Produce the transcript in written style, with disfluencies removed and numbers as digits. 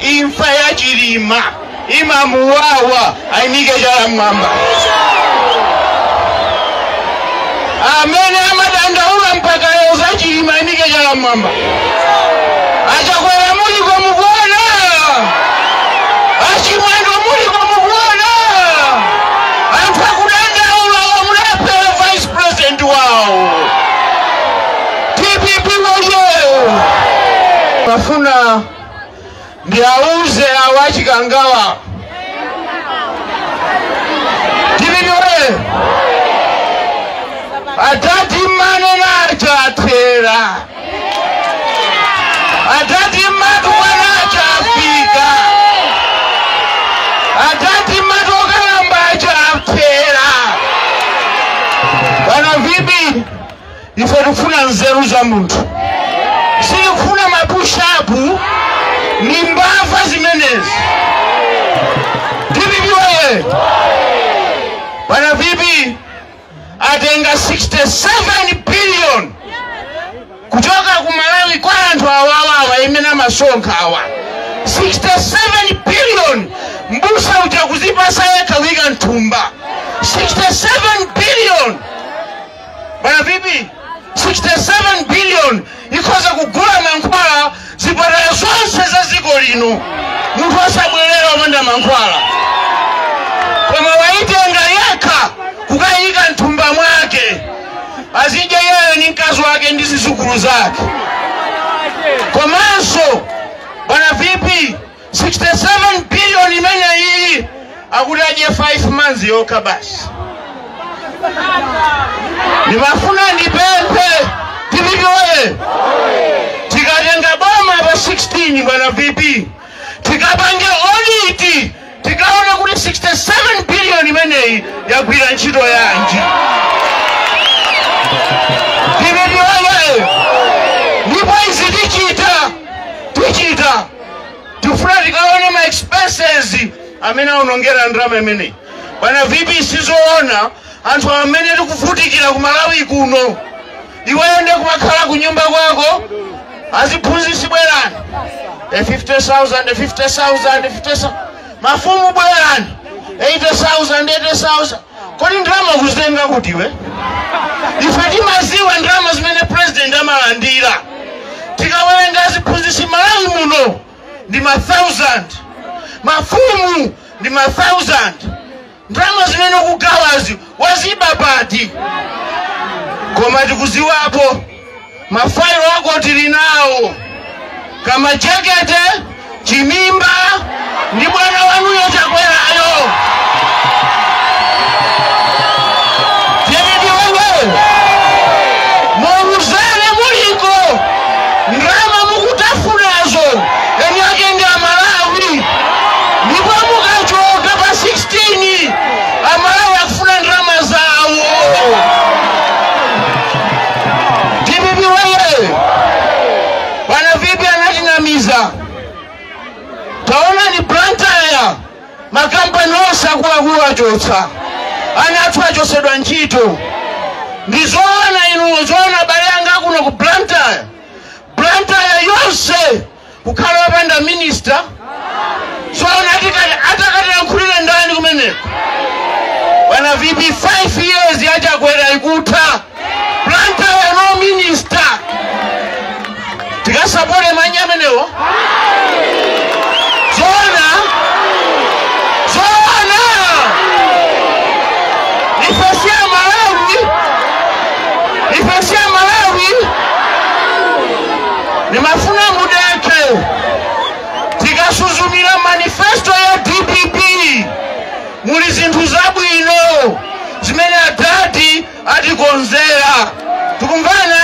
imfa ya Chilima imamuwawa ainike chala mwamba. Amene amadandaula mpaka leo za Chilima ainike chala mwamba. Achakwera muliko mukuona, achimwendo muliko mukuona, anthu akudandaula wamulape vice president wao. TPP woye mafuna ndiauze awachikangawa. TPP woye atati mane nachatera, atati matuwa nachafika, atati matokalamba achafera. Bana vipi ife tufuna nzeru za muntu, sikufuna mapushapu ni mbafa zimenezi. TPP woye bana vipi atenga 67 billion kutoka kumalawi kwa anthu awawa imena masonka awa. 67 billion mbusa utakuzipasa yeka wika ntumba. 67 billion bana vipi 67 billion ikoza kugula mankwala zipatala zonse za ziko lino. Muntu asabwelera wamanda mankwala kama waitenga yeka kukayika ntumba mwake azije yeye ni mkazi wake ndi zizukulu zake. Komanso bana vipi 67 billion imene hii akutaje 5 months yoka basi. Nimafuna ndipempe TPP woye tikatenga boma pa 16 bana vipi tikapange audit tikaona kuti 67 billion imene yagwira ntchito yanji. TPP woye ndipo izi tichita tifuna tikaone ma expenses amene aunongera ndrama imene. Bana vipi sizoona anthu amene tikuvutikira ku Malawi kuno iweyo ndi kumakhala ku nyumba kwako aziphunzitsi bwerani 50,000 mafumu bwerani 80,000 kodi ndrama kuzitenga kuti we ife timaziwa ndrama zimene president amalandira. Tikawerenga aziphunzitsi Malawi muno ndi ma 1000, mafumu ndi ma 1000. Ndrama zimene kugawazi waziba pati koma tikuziwapo mafailo wako tilinawo kama jakete chimimba ndi bwana wanuyo chakwerayo. TPP woye muuzane muliko ndrama mukutafunazo eni yake ndi Amalawi ndipo mukachoka pa 16 Amalawi akufuna ndrama zawo. TPP woye bana vipi anatinamiza taona ni Blantyre makampani onse akuluakulu achotsa anathu achosedwa ntchito. Ndizoona inu zoona bale anga kuno ku Blantyre yonse kukhala wapanda minister zoona atakatilankhulire ndani kumeneko. Bana vipi 5 years yachakwera ikuta Blantyre no minister. Tikasapore manya amenewo zoona ifesia Malawi nimafuna mudeke tikasuzumira manifesto ya TPP muli zinthu zabwino zimene atati atikonzera. Tukumvana?